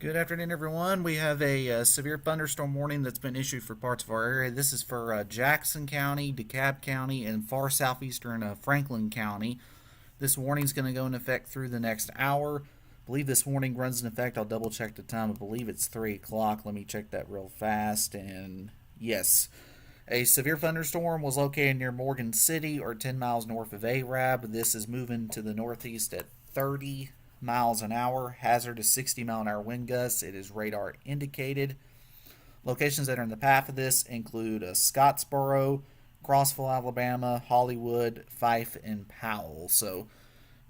Good afternoon, everyone. We have a severe thunderstorm warning that's been issued for parts of our area. This is for Jackson County, DeKalb County, and far southeastern Franklin County. This warning is going to go into effect through the next hour. I believe this warning runs in effect. I'll double check the time. I believe it's 3 o'clock. Let me check that real fast. And yes, a severe thunderstorm was located near Morgan City or 10 miles north of Arab. This is moving to the northeast at 30 miles an hour. Hazard is 60-mile-an-hour wind gusts. It is radar indicated. Locations that are in the path of this include Scottsboro, Crossville, Alabama, Hollywood, Fife, and Powell. So,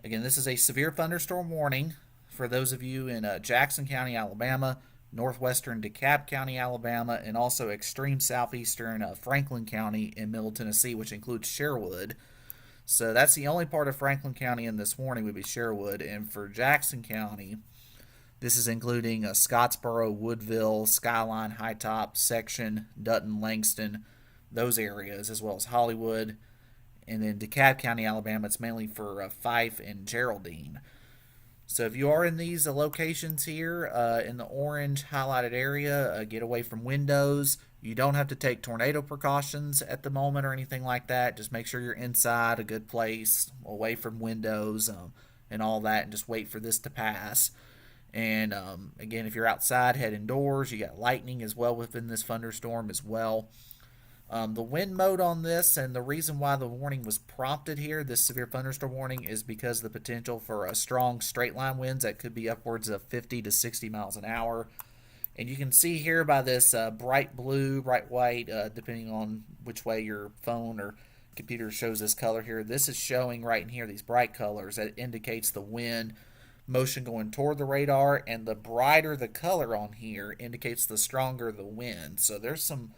again, this is a severe thunderstorm warning for those of you in Jackson County, Alabama, northwestern DeKalb County, Alabama, and also extreme southeastern Franklin County in Middle Tennessee, which includes Sherwood. So that's the only part of Franklin County in this warning would be Sherwood. And for Jackson County, this is including Scottsboro, Woodville, Skyline, High Top, Section, Dutton, Langston, those areas, as well as Hollywood. And then DeKalb County, Alabama, it's mainly for Fife and Geraldine. So if you are in these locations here in the orange highlighted area, get away from windows. You don't have to take tornado precautions at the moment or anything like that. Just make sure you're inside a good place, away from windows and all that, and just wait for this to pass. And again, if you're outside, head indoors. You got lightning as well within this thunderstorm as well. The wind mode on this and the reason why the warning was prompted here, this severe thunderstorm warning, is because of the potential for a strong straight line winds that could be upwards of 50 to 60 miles an hour. And you can see here by this bright blue, bright white, depending on which way your phone or computer shows this color here. This is showing right in here, these bright colors, that indicates the wind motion going toward the radar. And the brighter the color on here indicates the stronger the wind. So there's some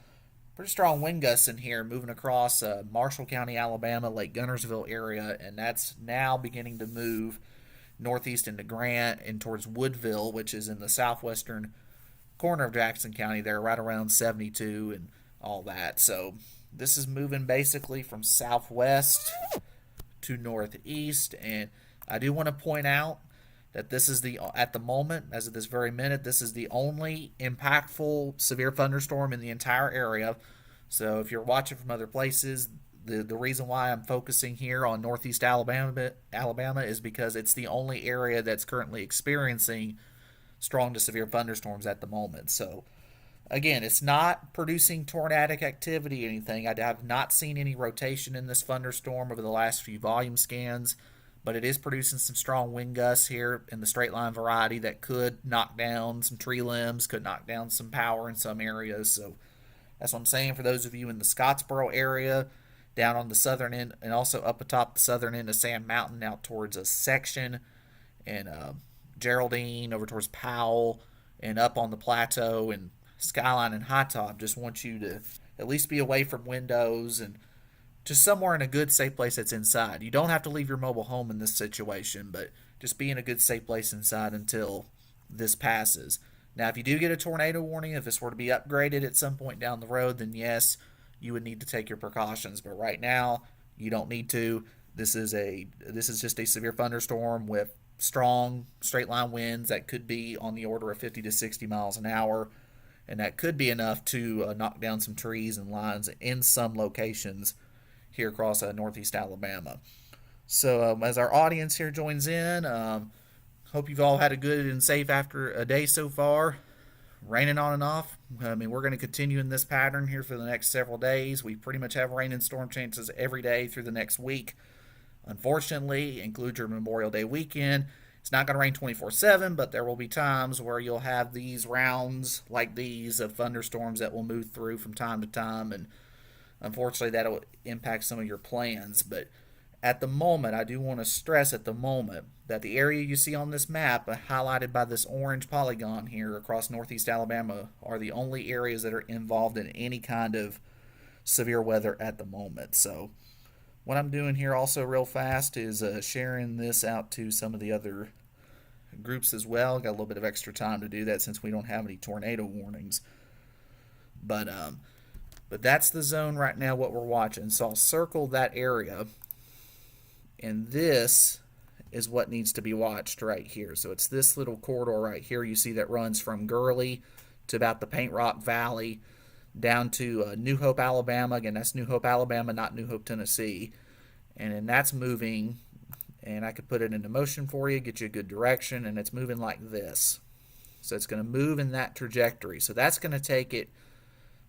pretty strong wind gusts in here moving across Marshall County, Alabama, Lake Gunnersville area. And that's now beginning to move northeast into Grant and towards Woodville, which is in the southwestern corner of Jackson County there, right around 72 and all that. So this is moving basically from southwest to northeast. And I do want to point out that this is at the moment, as of this very minute, this is the only impactful severe thunderstorm in the entire area. So if you're watching from other places, the reason why I'm focusing here on northeast Alabama is because it's the only area that's currently experiencing strong to severe thunderstorms at the moment. So again, it's not producing tornadic activity or anything. I have not seen any rotation in this thunderstorm over the last few volume scans, but it is producing some strong wind gusts here in the straight line variety that could knock down some tree limbs, could knock down some power in some areas. So that's what I'm saying for those of you in the Scottsboro area, down on the southern end, and also up atop the southern end of Sand Mountain out towards a section and Geraldine over towards Powell and up on the plateau and Skyline and High Top. Just want you to at least be away from windows and just somewhere in a good safe place that's inside. You don't have to leave your mobile home in this situation, but just be in a good safe place inside until this passes. Now, if you do get a tornado warning, if this were to be upgraded at some point down the road, then yes, you would need to take your precautions. But right now, you don't need to. This is just a severe thunderstorm with strong straight line winds that could be on the order of 50 to 60 miles an hour, and that could be enough to knock down some trees and lines in some locations here across northeast Alabama. So as our audience here joins in, hope you've all had a good and safe after a day so far. Raining on and off. I mean, we're going to continue in this pattern here for the next several days. We pretty much have rain and storm chances every day through the next week. Unfortunately, include your Memorial Day weekend. It's not going to rain 24/7, but there will be times where you'll have these rounds like these of thunderstorms that will move through from time to time, and unfortunately, that'll impact some of your plans. But at the moment, I do want to stress at the moment that the area you see on this map, highlighted by this orange polygon here across northeast Alabama, are the only areas that are involved in any kind of severe weather at the moment. So, what I'm doing here also real fast is sharing this out to some of the other groups as well. Got a little bit of extra time to do that since we don't have any tornado warnings. But that's the zone right now, what we're watching. So I'll circle that area. And this is what needs to be watched right here. So it's this little corridor right here you see that runs from Gurley to about the Paint Rock Valley down to New Hope, Alabama. Again, that's New Hope, Alabama, not New Hope, Tennessee. And then that's moving, and I could put it into motion for you, get you a good direction, and it's moving like this. So it's going to move in that trajectory. So that's going to take it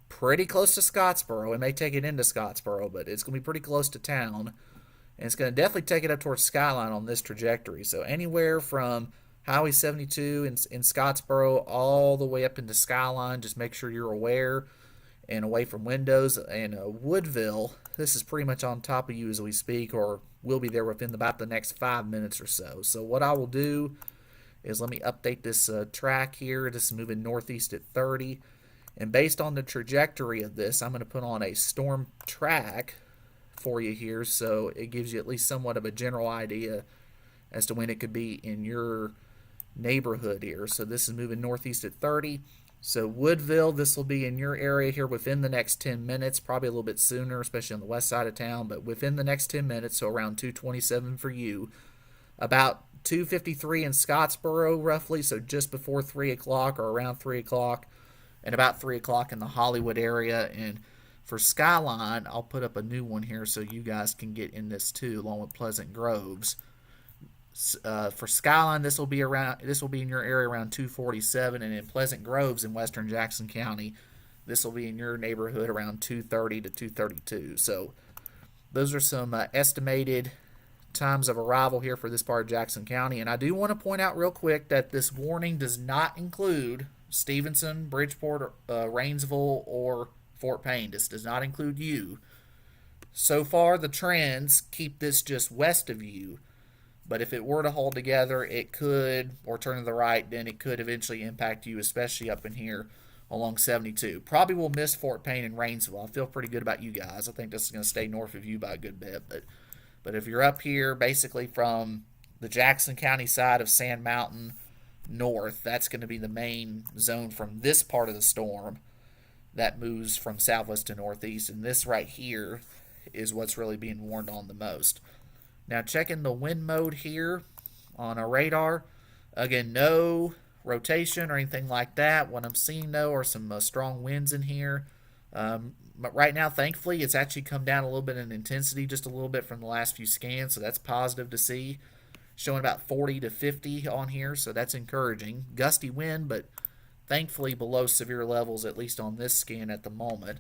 pretty close to Scottsboro. It may take it into Scottsboro, but it's going to be pretty close to town. And it's going to definitely take it up towards Skyline on this trajectory. So anywhere from Highway 72 in Scottsboro all the way up into Skyline, just make sure you're aware and away from windows. And Woodville, this is pretty much on top of you as we speak, or will be there within about the next 5 minutes or so. So what I will do is let me update this track here. This is moving northeast at 30. And based on the trajectory of this, I'm going to put on a storm track for you here, so it gives you at least somewhat of a general idea as to when it could be in your neighborhood here. So this is moving northeast at 30. So Woodville, this will be in your area here within the next 10 minutes, probably a little bit sooner, especially on the west side of town, but within the next 10 minutes, so around 2:27 for you. About 2:53 in Scottsboro, roughly, so just before 3 o'clock or around 3 o'clock, and about 3 o'clock in the Hollywood area. And for Skyline, I'll put up a new one here so you guys can get in this too, along with Pleasant Groves. For Skyline, this will be in your area around 2:47, and in Pleasant Groves in western Jackson County, this will be in your neighborhood around 2:30 to 2:32. So those are some estimated times of arrival here for this part of Jackson County. And I do want to point out real quick that this warning does not include Stevenson, Bridgeport, Rainsville, or Fort Payne. This does not include you. So far, the trends keep this just west of you. But if it were to hold together, it could, or turn to the right, then it could eventually impact you, especially up in here along 72. Probably will miss Fort Payne and Rainsville. I feel pretty good about you guys. I think this is going to stay north of you by a good bit. But if you're up here, basically from the Jackson County side of Sand Mountain north, that's going to be the main zone from this part of the storm that moves from southwest to northeast. And this right here is what's really being warned on the most. Now checking the wind mode here on our radar. Again, no rotation or anything like that. What I'm seeing though are some strong winds in here. But right now, thankfully, it's actually come down a little bit in intensity, just a little bit from the last few scans, so that's positive to see. Showing about 40 to 50 on here, so that's encouraging. Gusty wind, but thankfully below severe levels, at least on this scan at the moment.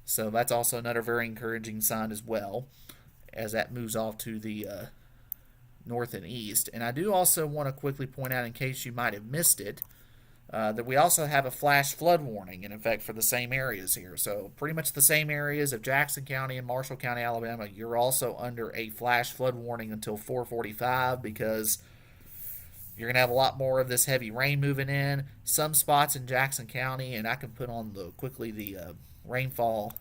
So that's also another very encouraging sign as well, as that moves off to the north and east. And I do also want to quickly point out, in case you might have missed it, that we also have a flash flood warning in effect for the same areas here. So pretty much the same areas of Jackson County and Marshall County, Alabama, you're also under a flash flood warning until 4:45, because you're going to have a lot more of this heavy rain moving in. Some spots in Jackson County, and I can put on the rainfall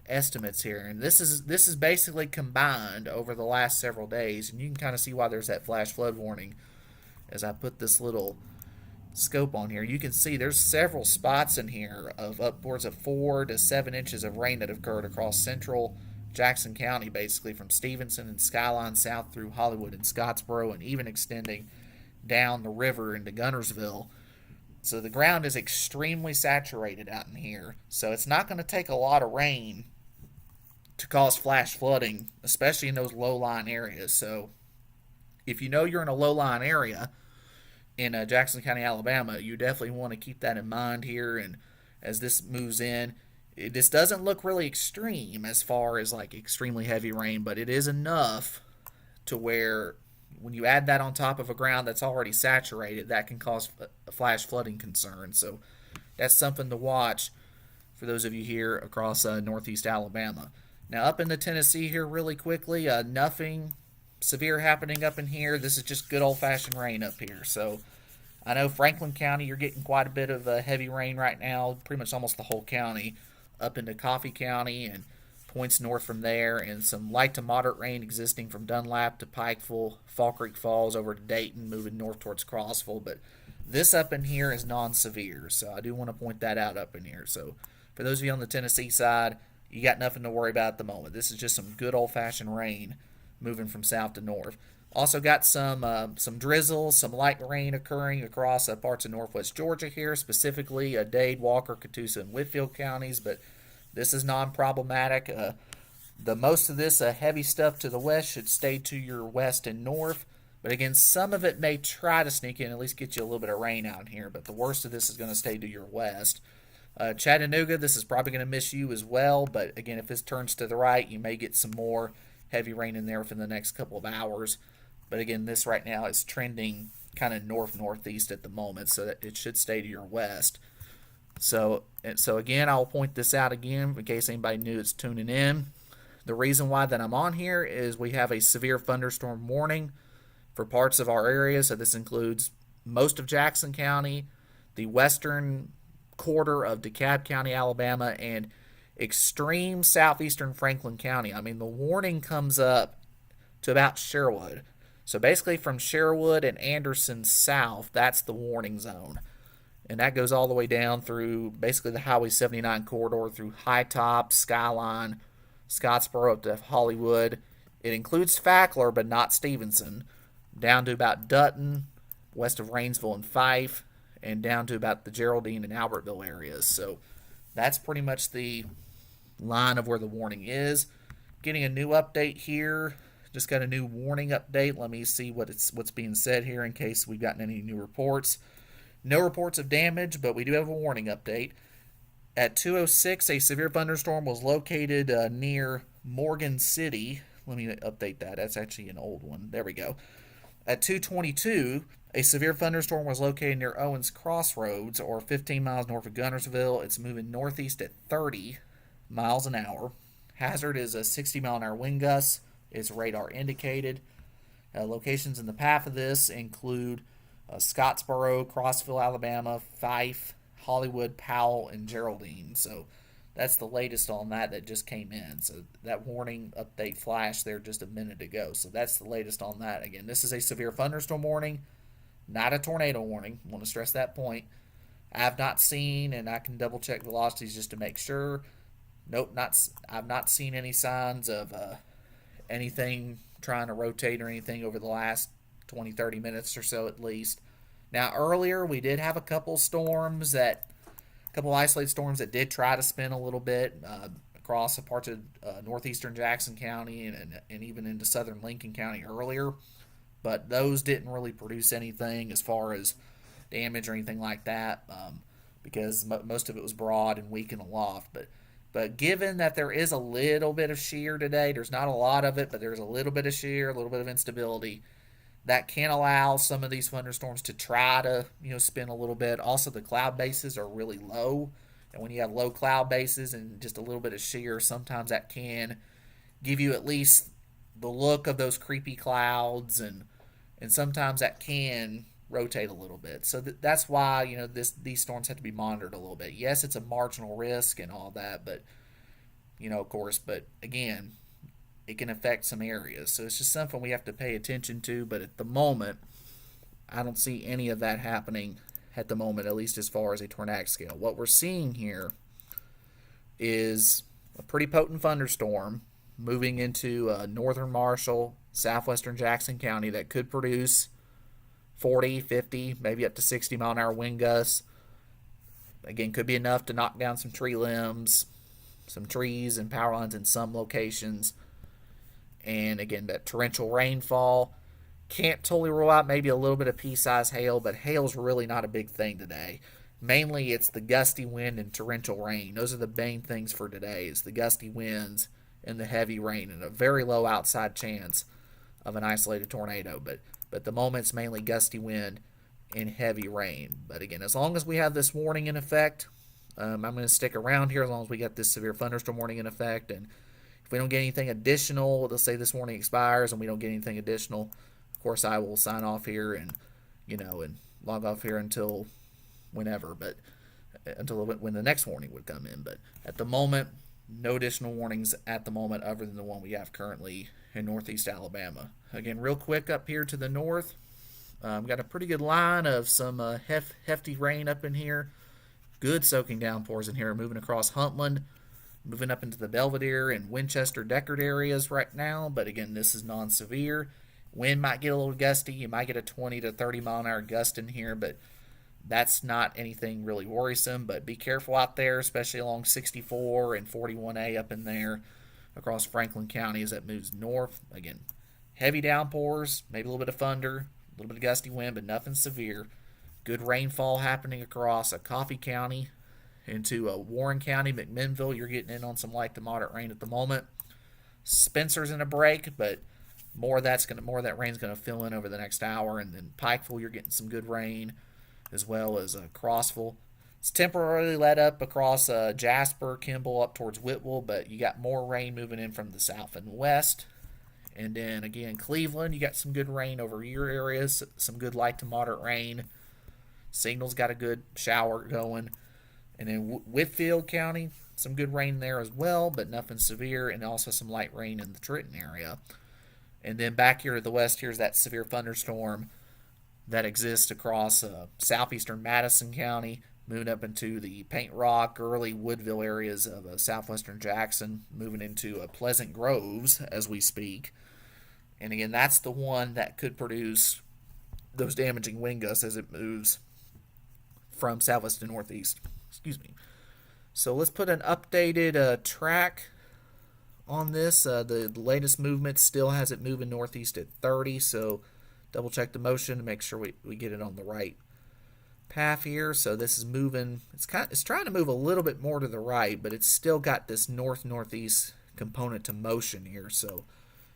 estimates here. And this is basically combined over the last several days, and you can kind of see why there's that flash flood warning as I put this little scope on here. You can see there's several spots in here of upwards of 4 to 7 inches of rain that have occurred across central Jackson County, basically from Stevenson and Skyline south through Hollywood and Scottsboro, and even extending down the river into Guntersville. So the ground is extremely saturated out in here, so it's not going to take a lot of rain to cause flash flooding, especially in those low-lying areas. So if you know you're in a low-lying area in Jackson County, Alabama, you definitely want to keep that in mind here. And as this moves in, this doesn't look really extreme as far as like extremely heavy rain, but it is enough to where when you add that on top of a ground that's already saturated, that can cause a flash flooding concern. So that's something to watch for those of you here across northeast Alabama. Now up into Tennessee here really quickly, nothing severe happening up in here. This is just good old-fashioned rain up here. So I know Franklin County, you're getting quite a bit of heavy rain right now, pretty much almost the whole county, up into Coffee County and points north from there, and some light to moderate rain existing from Dunlap to Pikeville, Fall Creek Falls over to Dayton, moving north towards Crossville. But this up in here is non-severe, so I do want to point that out up in here. So for those of you on the Tennessee side, you got nothing to worry about at the moment. This is just some good old-fashioned rain moving from south to north. Also got some drizzle, some light rain occurring across parts of northwest Georgia here, specifically Dade, Walker, Catoosa, and Whitfield counties. But this is non-problematic. The most of this heavy stuff to the west should stay to your west and north. But again, some of it may try to sneak in, at least get you a little bit of rain out here. But the worst of this is going to stay to your west. Chattanooga, this is probably going to miss you as well. But again, if this turns to the right, you may get some more heavy rain in there within the next couple of hours. But again, this right now is trending kind of north-northeast at the moment, so that it should stay to your west. So again, I'll point this out again in case anybody new is tuning in. The reason why that I'm on here is we have a severe thunderstorm warning for parts of our area. So this includes most of Jackson County, the western quarter of DeKalb County, Alabama, and extreme southeastern Franklin County. I mean, the warning comes up to about Sherwood. So basically from Sherwood and Anderson south, that's the warning zone. And that goes all the way down through basically the Highway 79 corridor through High Top, Skyline, Scottsboro up to Hollywood. It includes Fackler, but not Stevenson, down to about Dutton, west of Rainsville and Fife, and down to about the Geraldine and Albertville areas. So that's pretty much the line of where the warning is. Getting a new update here. Just got a new warning update. Let me see what's being said here in case we've gotten any new reports. No reports of damage, but we do have a warning update. At 2:06, a severe thunderstorm was located near Morgan City. Let me update that. That's actually an old one. There we go. At 2:22, a severe thunderstorm was located near Owens Crossroads, or 15 miles north of Gunnersville. It's moving northeast at 30 miles an hour. Hazard is a 60-mile-an-hour wind gust. It's radar indicated. Locations in the path of this include Scottsboro, Crossville, Alabama, Fife, Hollywood, Powell, and Geraldine. So that's the latest on that just came in. So that warning update flashed there just a minute ago. So that's the latest on that. Again, this is a severe thunderstorm warning, not a tornado warning. I want to stress that point. I have not seen, and I can double check velocities just to make sure. Nope, I've not seen any signs of anything trying to rotate or anything over the last 20-30 minutes or so at least. Now earlier we did have a couple isolated storms that did try to spin a little bit across the parts of northeastern Jackson County and even into southern Lincoln County earlier, but those didn't really produce anything as far as damage or anything like that because most of it was broad and weak in aloft. But given that there is a little bit of shear today, there's not a lot of it, but there's a little bit of shear, a little bit of instability. That can allow some of these thunderstorms to try to, spin a little bit. Also, the cloud bases are really low. And when you have low cloud bases and just a little bit of shear, sometimes that can give you at least the look of those creepy clouds. And sometimes that can rotate a little bit. So that's why, these storms have to be monitored a little bit. Yes, it's a marginal risk and all that, but, of course, but again, it can affect some areas. So it's just something we have to pay attention to. But at the moment, I don't see any of that happening at the moment, at least as far as a tornadic scale. What we're seeing here is a pretty potent thunderstorm moving into northern Marshall, southwestern Jackson County that could produce 40, 50, maybe up to 60 mile an hour wind gusts. Again, could be enough to knock down some tree limbs, some trees and power lines in some locations. And again, that torrential rainfall. Can't totally rule out maybe a little bit of pea-sized hail, but hail's really not a big thing today. Mainly it's the gusty wind and torrential rain. Those are the main things for today, is the gusty winds and the heavy rain, and a very low outside chance of an isolated tornado. But at the moment it's mainly gusty wind and heavy rain. But again, as long as we have this warning in effect, I'm going to stick around here as long as we got this severe thunderstorm warning in effect. And if we don't get anything additional, let's say this warning expires and we don't get anything additional, of course I will sign off here and log off here until whenever, but until when the next warning would come in. But at the moment, no additional warnings at the moment other than the one we have currently in northeast Alabama. Again, real quick up here to the north, got a pretty good line of some hefty rain up in here. Good soaking downpours in here, moving across Huntland, moving up into the Belvedere and Winchester Deckard areas right now. But again, this is non-severe. Wind might get a little gusty. You might get a 20 to 30 mile an hour gust in here, but that's not anything really worrisome. But be careful out there, especially along 64 and 41A up in there across Franklin County as that moves north. Again, heavy downpours, maybe a little bit of thunder, a little bit of gusty wind, but nothing severe. Good rainfall happening across Coffee County into Warren County, McMinnville. You're getting in on some light to moderate rain at the moment. Spencer's in a break, but more of that rain's gonna fill in over the next hour, and then Pikeville, you're getting some good rain, as well as Crossville. It's temporarily let up across Jasper, Kimball, up towards Whitwell, but you got more rain moving in from the south and west. And then again, Cleveland, you got some good rain over your areas, some good light to moderate rain. Signal's got a good shower going. And then Whitfield County, some good rain there as well, but nothing severe, and also some light rain in the Trenton area. And then back here to the west, here's that severe thunderstorm that exists across southeastern Madison County, moving up into the Paint Rock, early Woodville areas of southwestern Jackson, moving into Pleasant Groves as we speak. And again, that's the one that could produce those damaging wind gusts as it moves from southwest to northeast. Excuse me. So let's put an updated track on this. The latest movement still has it moving northeast at 30, so double check the motion to make sure we get it on the right path here. So this is moving, it's trying to move a little bit more to the right, but it's still got this north-northeast component to motion here. So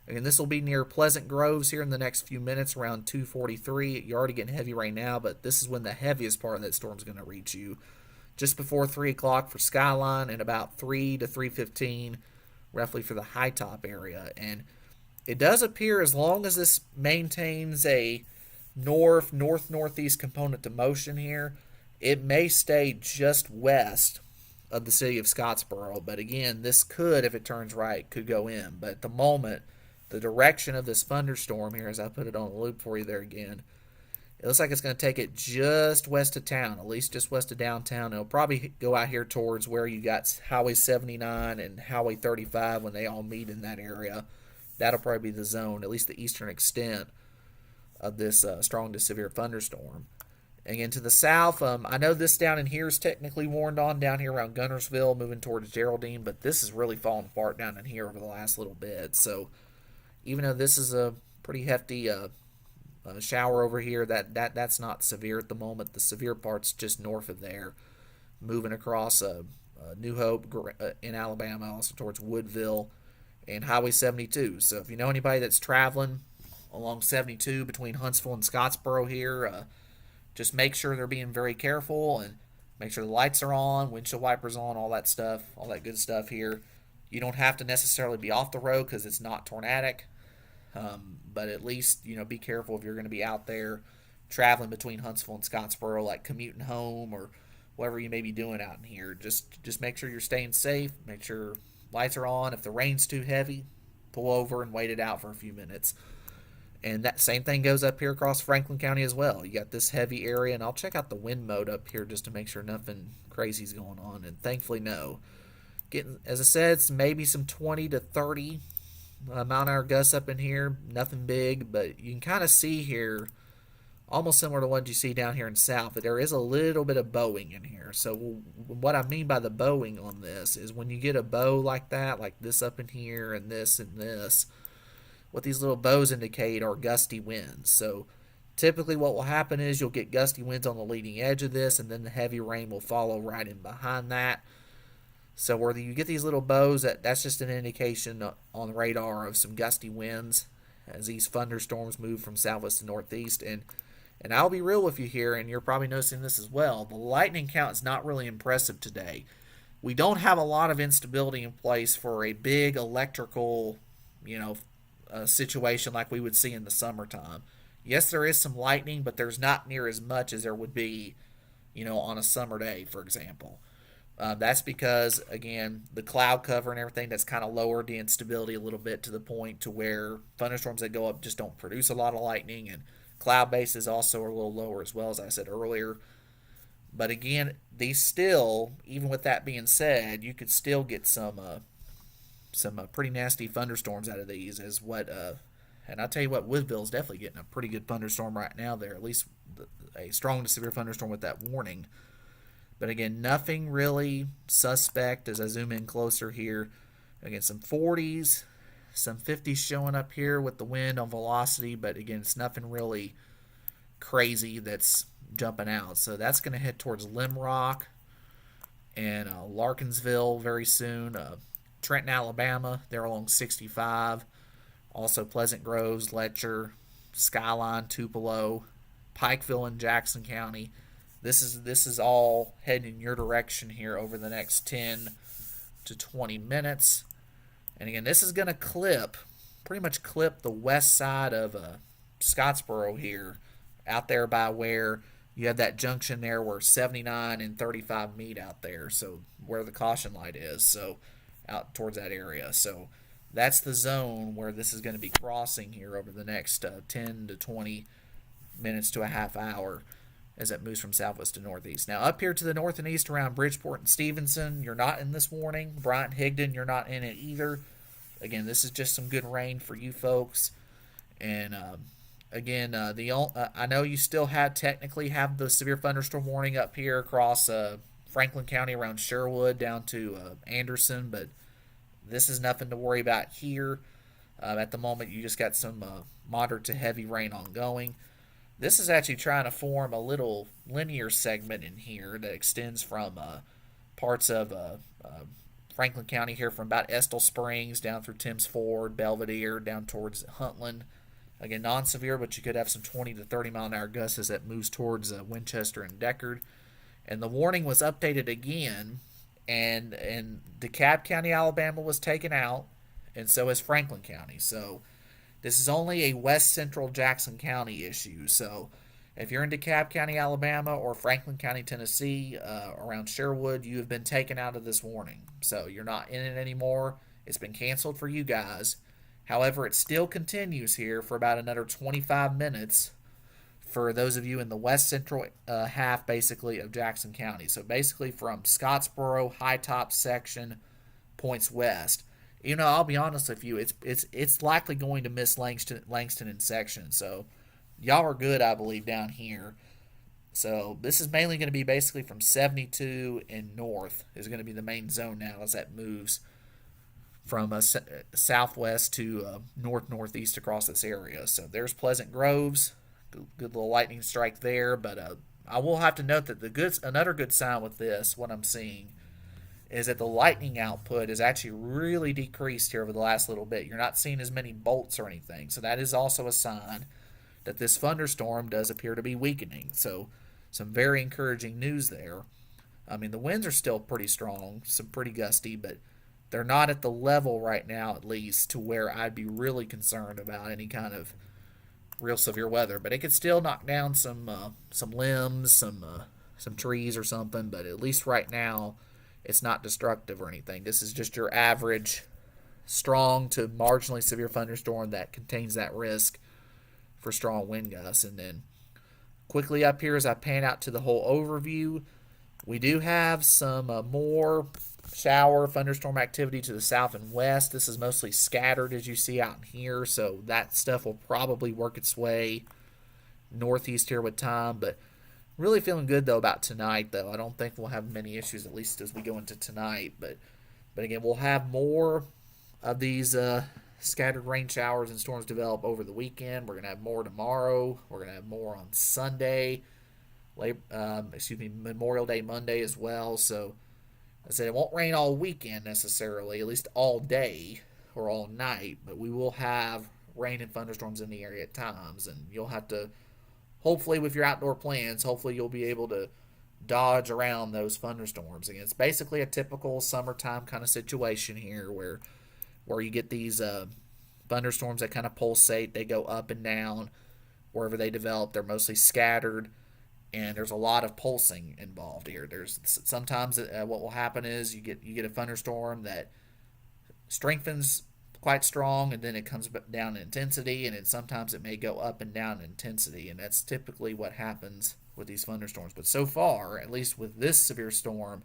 again, this will be near Pleasant Groves here in the next few minutes, around 2:43. You're already getting heavy right now, but this is when the heaviest part of that storm is going to reach you. Just before 3 o'clock for Skyline, and about 3 to 3:15 roughly for the high top area. And it does appear, as long as this maintains a northeast component to motion here, it may stay just west of the city of Scottsboro. But again, this could, if it turns right, could go in. But at the moment, the direction of this thunderstorm here, as I put it on the loop for you there again, it looks like it's going to take it just west of town, at least just west of downtown. It'll probably go out here towards where you got Highway 79 and Highway 35 when they all meet in that area. That'll probably be the zone, at least the eastern extent of this strong to severe thunderstorm. Again, to the south, I know this down in here is technically warned on down here around Gunnersville, moving towards Geraldine, but this is really falling apart down in here over the last little bit. So even though this is a pretty hefty shower over here, that's not severe at the moment. The severe part's just north of there, moving across New Hope in Alabama, also towards Woodville and Highway 72. So if you know anybody that's traveling along 72 between Huntsville and Scottsboro here, just make sure they're being very careful and make sure the lights are on, windshield wipers on, all that stuff, all that good stuff here. You don't have to necessarily be off the road because it's not tornadic. But at least, be careful if you're going to be out there traveling between Huntsville and Scottsboro, like commuting home or whatever you may be doing out in here. Just make sure you're staying safe. Make sure lights are on. If the rain's too heavy, pull over and wait it out for a few minutes. And that same thing goes up here across Franklin County as well. You got this heavy area, and I'll check out the wind mode up here just to make sure nothing crazy is going on. And thankfully, no. As I said, it's maybe some 20 to 30 mile an hour gusts up in here. Nothing big, but you can kind of see here, almost similar to what you see down here in south, that there is a little bit of bowing in here. So what I mean by the bowing on this is when you get a bow like that, like this up in here and this, what these little bows indicate are gusty winds. So typically what will happen is you'll get gusty winds on the leading edge of this, and then the heavy rain will follow right in behind that. So whether you get these little bows, that's just an indication on the radar of some gusty winds as these thunderstorms move from southwest to northeast. And I'll be real with you here, and you're probably noticing this as well. The lightning count is not really impressive today. We don't have a lot of instability in place for a big electrical, situation like we would see in the summertime. Yes, there is some lightning, but there's not near as much as there would be, on a summer day, for example. That's because, again, the cloud cover and everything, that's kind of lowered the instability a little bit to the point to where thunderstorms that go up just don't produce a lot of lightning, and cloud bases also are a little lower as well, as I said earlier. But again, these still, even with that being said, you could still get some pretty nasty thunderstorms out of these, as what And I'll tell you what, Woodville's definitely getting a pretty good thunderstorm right now there, at least a strong to severe thunderstorm with that warning. But again, nothing really suspect as I zoom in closer here. Again, some 40s, some 50s showing up here with the wind on velocity, but again, it's nothing really crazy that's jumping out. So that's going to head towards Limrock and Larkinsville very soon. Trenton, Alabama, they're along 65. Also Pleasant Groves, Letcher, Skyline, Tupelo, Pikeville, and Jackson County. This is all heading in your direction here over the next 10 to 20 minutes. And again, this is going to pretty much clip the west side of Scottsboro here, out there by where you have that junction there where 79 and 35 meet out there. So where the caution light is, so out towards that area. So that's the zone where this is going to be crossing here over the next 10 to 20 minutes to a half hour as it moves from southwest to northeast. Now up here to the north and east around Bridgeport and Stevenson, you're not in this warning. Bryant, Higdon, you're not in it either. Again, this is just some good rain for you folks. And again, I know you still technically have the severe thunderstorm warning up here across Franklin County around Sherwood down to Anderson, but this is nothing to worry about here. At the moment, you just got some moderate to heavy rain ongoing. This is actually trying to form a little linear segment in here that extends from parts of Franklin County here from about Estill Springs down through Timms Ford, Belvedere, down towards Huntland. Again, non-severe, but you could have some 20 to 30 mile an hour gusts as it moves towards Winchester and Deckard. And the warning was updated again, and DeKalb County, Alabama was taken out, and so is Franklin County. So this is only a west central Jackson County issue. So if you're in DeKalb County, Alabama, or Franklin County, Tennessee, around Sherwood, you have been taken out of this warning. So you're not in it anymore. It's been canceled for you guys. However, it still continues here for about another 25 minutes for those of you in the west central half, basically, of Jackson County. So basically from Scottsboro, High Top section, points west. You know, I'll be honest with you, it's likely going to miss Langston in section. So y'all are good, I believe, down here. So this is mainly going to be basically from 72 and north is going to be the main zone now as that moves from southwest to northeast across this area. So there's Pleasant Groves, good little lightning strike there. But I will have to note that another good sign with this, what I'm seeing, is that the lightning output is actually really decreased here over the last little bit. You're not seeing as many bolts or anything. So that is also a sign that this thunderstorm does appear to be weakening. So some very encouraging news there. I mean, the winds are still pretty strong, some pretty gusty, but they're not at the level right now, at least, to where I'd be really concerned about any kind of real severe weather. But it could still knock down some limbs, some trees or something. But at least right now, it's not destructive or anything. This is just your average strong to marginally severe thunderstorm that contains that risk for strong wind gusts. And then quickly up here as I pan out to the whole overview, we do have some more shower thunderstorm activity to the south and west. This is mostly scattered as you see out here, so that stuff will probably work its way northeast here with time. But really feeling good though about tonight, though. I don't think we'll have many issues, at least as we go into tonight. But again, we'll have more of these scattered rain showers and storms develop over the weekend. We're going to have more tomorrow. We're going to have more on Sunday. Memorial Day Monday as well. So I said it won't rain all weekend necessarily, at least all day or all night, but we will have rain and thunderstorms in the area at times, and you'll have to, hopefully with your outdoor plans, hopefully you'll be able to dodge around those thunderstorms. Again, it's basically a typical summertime kind of situation here where you get these thunderstorms that kind of pulsate. They go up and down wherever they develop. They're mostly scattered, and there's a lot of pulsing involved here. There's sometimes what will happen is you get a thunderstorm that strengthens quite strong, and then it comes down in intensity, and then sometimes it may go up and down in intensity, and that's typically what happens with these thunderstorms. But so far, at least with this severe storm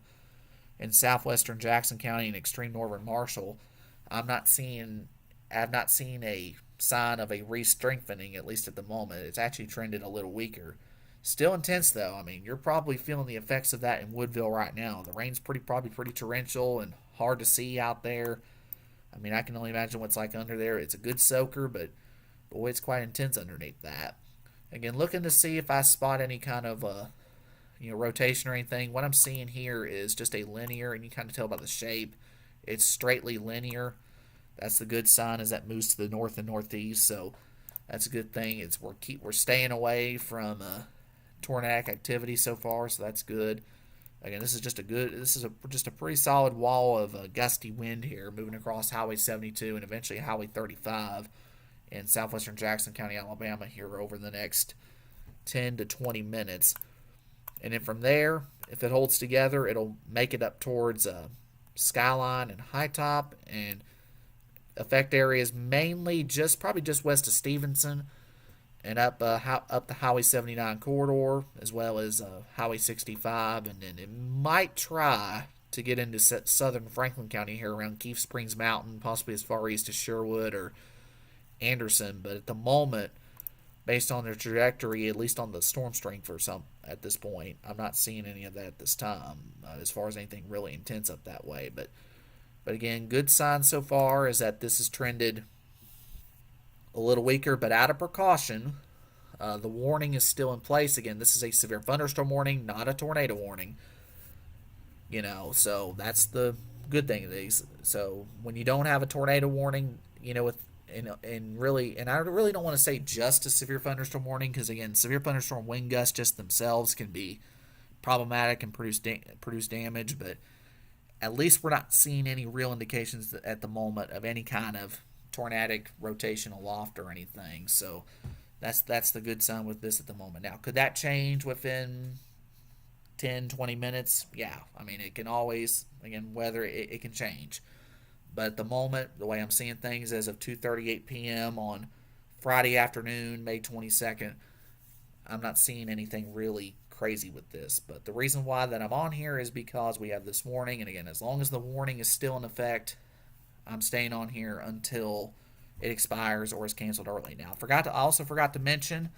in southwestern Jackson County and extreme northern Marshall, I've not seen a sign of a re-strengthening, at least at the moment. It's actually trended a little weaker. Still intense though. I mean, you're probably feeling the effects of that in Woodville right now. The rain's probably pretty torrential and hard to see out there. I mean, I can only imagine what's like under there. It's a good soaker, but boy, it's quite intense underneath that. Again, looking to see if I spot any kind of rotation or anything. What I'm seeing here is just a linear, and you kind of tell by the shape, it's straightly linear. That's the good sign, is that moves to the north and northeast. So that's a good thing. We're staying away from tornadic activity so far, so that's good. Again, this is just a pretty solid wall of gusty wind here, moving across Highway 72 and eventually Highway 35 in southwestern Jackson County, Alabama, here over the next 10 to 20 minutes. And then from there, if it holds together, it'll make it up towards Skyline and High Top, and affect areas mainly probably just west of Stevenson and up the Highway 79 corridor, as well as Highway 65, and then it might try to get into southern Franklin County here around Keith Springs Mountain, possibly as far east as Sherwood or Anderson. But at the moment, based on their trajectory, at least on the storm strength or some at this point, I'm not seeing any of that at this time, as far as anything really intense up that way. But again, good sign so far is that this has trended a little weaker, but out of precaution, the warning is still in place. Again, this is a severe thunderstorm warning, not a tornado warning. So that's the good thing of these. So when you don't have a tornado warning, and I really don't want to say just a severe thunderstorm warning, because again, severe thunderstorm wind gusts just themselves can be problematic and produce damage, but at least we're not seeing any real indications at the moment of any kind of tornadic rotation aloft or anything. So that's the good sign with this at the moment. Now, could that change within 10, 20 minutes? Yeah. I mean, it can always, again, weather, it can change. But at the moment, the way I'm seeing things as of 2:38 p.m. on Friday afternoon, May 22nd, I'm not seeing anything really crazy with this. But the reason why that I'm on here is because we have this warning. And again, as long as the warning is still in effect, I'm staying on here until it expires or is canceled early. Now, I also forgot to mention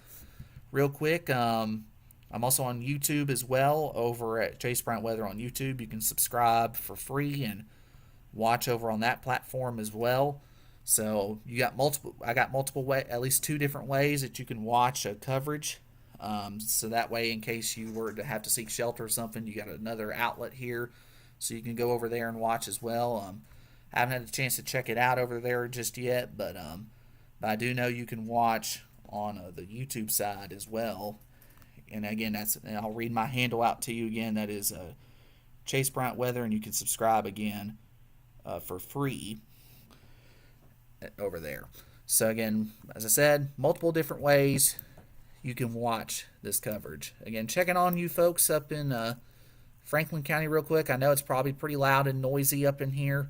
real quick, I'm also on YouTube as well, over at Chase Bryant Weather on YouTube. You can subscribe for free and watch over on that platform as well. So I got multiple at least two different ways that you can watch coverage. So that way, in case you were to have to seek shelter or something, you got another outlet here, so you can go over there and watch as well. I haven't had a chance to check it out over there just yet, but I do know you can watch on the YouTube side as well. And again, and I'll read my handle out to you again. That is Chase Bryant Weather, and you can subscribe again for free over there. So again, as I said, multiple different ways you can watch this coverage. Again, checking on you folks up in Franklin County real quick. I know it's probably pretty loud and noisy up in here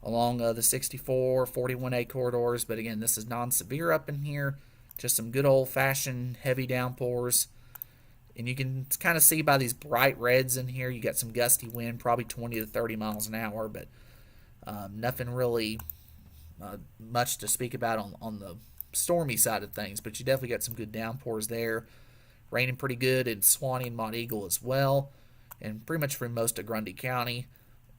along the 64, 41A corridors, but again, this is non-severe up in here. Just some good old-fashioned heavy downpours. And you can kind of see by these bright reds in here, you got some gusty wind, probably 20 to 30 miles an hour, but nothing really much to speak about on the stormy side of things. But you definitely got some good downpours there. Raining pretty good in Suwannee and Mont Eagle as well, and pretty much for most of Grundy County.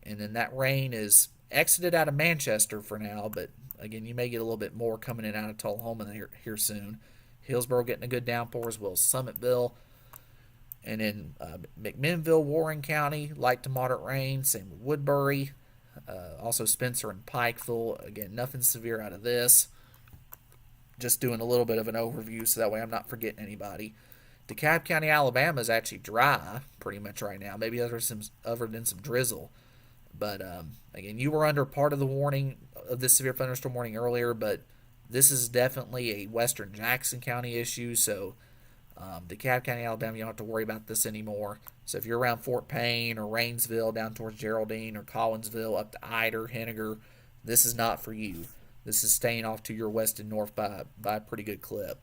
And then that rain is exited out of Manchester for now, but again, you may get a little bit more coming in out of Tullahoma here soon. Hillsboro getting a good downpour, as well as Summitville. And in McMinnville, Warren County, light to moderate rain. Same with Woodbury. Also Spencer and Pikeville. Again, nothing severe out of this. Just doing a little bit of an overview so that way I'm not forgetting anybody. DeKalb County, Alabama is actually dry pretty much right now. Maybe other than some drizzle. But again, you were under part of the warning of this severe thunderstorm warning earlier, but this is definitely a western Jackson County issue. So DeKalb County, Alabama, you don't have to worry about this anymore. So if you're around Fort Payne or Rainsville, down towards Geraldine or Collinsville, up to Ider, Henniger, this is not for you. This is staying off to your west and north by a pretty good clip.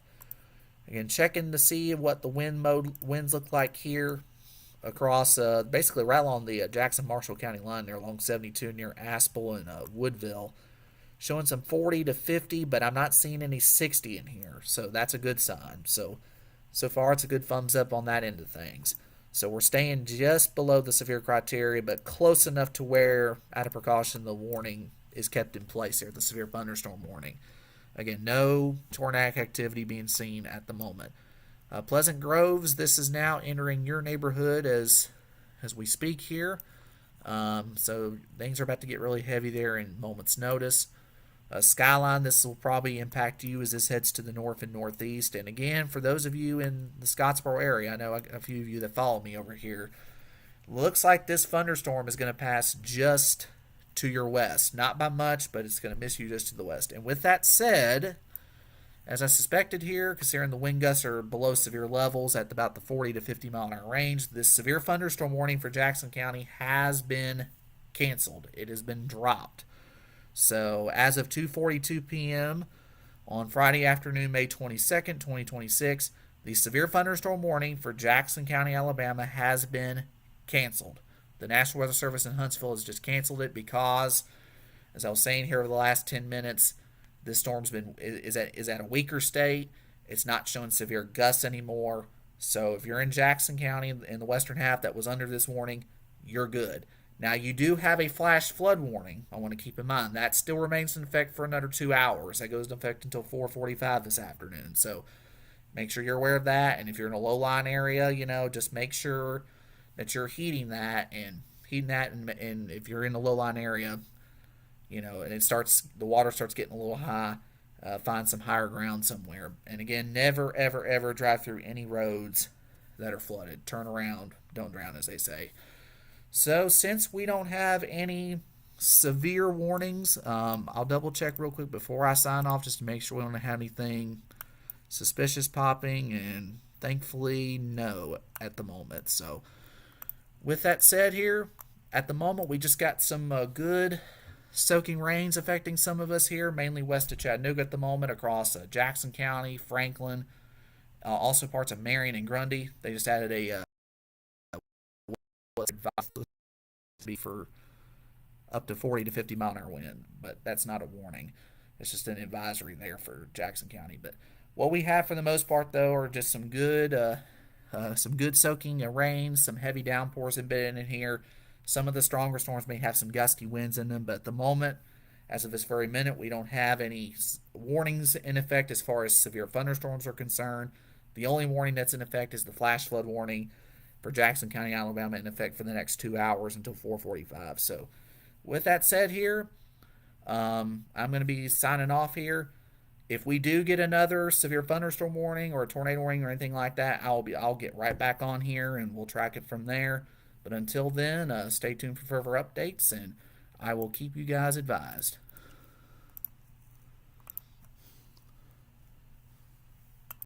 Again, checking to see what the winds look like here across basically right along the Jackson-Marshall County line there along 72 near Aspel and Woodville. showing some 40 to 50, but I'm not seeing any 60 in here. So that's a good sign. So far it's a good thumbs up on that end of things. So we're staying just below the severe criteria, but close enough to where, out of precaution, the warning is kept in place here, the severe thunderstorm warning. Again, no tornadic activity being seen at the moment. Pleasant Groves, this is now entering your neighborhood as we speak here. So things are about to get really heavy there in moments' notice. Skyline, this will probably impact you as this heads to the north and northeast. And again, for those of you in the Scottsboro area, I know a few of you that follow me over here, looks like this thunderstorm is going to pass just to your west. Not by much, but it's going to miss you just to the west. And with that said, as I suspected here, considering the wind gusts are below severe levels at about the 40 to 50 mile an hour range, this severe thunderstorm warning for Jackson County has been canceled. It has been dropped. So as of 2:42 p.m. on Friday afternoon, May 22nd, 2026, the severe thunderstorm warning for Jackson County, Alabama has been canceled. The National Weather Service in Huntsville has just canceled it because, as I was saying here over the last 10 minutes, this storm's is at a weaker state. It's not showing severe gusts anymore. So if you're in Jackson County in the western half that was under this warning, you're good. Now, you do have a flash flood warning, I want to keep in mind. That still remains in effect for another 2 hours. That goes into effect until 4:45 this afternoon. So make sure you're aware of that. And if you're in a low-lying area, just make sure that you're heating that. And if you're in a low-lying area, and the water starts getting a little high, find some higher ground somewhere. And again, never, ever, ever drive through any roads that are flooded. Turn around, don't drown, as they say. So since we don't have any severe warnings, I'll double check real quick before I sign off just to make sure we don't have anything suspicious popping, and thankfully no at the moment. So with that said here, at the moment we just got some good soaking rains affecting some of us here, mainly west of Chattanooga at the moment, across Jackson County, Franklin, also parts of Marion and Grundy. They just added a be for up to 40 to 50 mile an hour wind, but that's not a warning. It's just an advisory there for Jackson County. But what we have for the most part, though, are just some good soaking rain, some heavy downpours embedded in here. Some of the stronger storms may have some gusty winds in them, but at the moment, as of this very minute, we don't have any warnings in effect as far as severe thunderstorms are concerned. The only warning that's in effect is the flash flood warning for Jackson County, Alabama, in effect for the next 2 hours until 4:45. So with that said here, I'm going to be signing off here. If we do get another severe thunderstorm warning or a tornado warning or anything like that, I'll get right back on here and we'll track it from there. But until then, stay tuned for further updates, and I will keep you guys advised.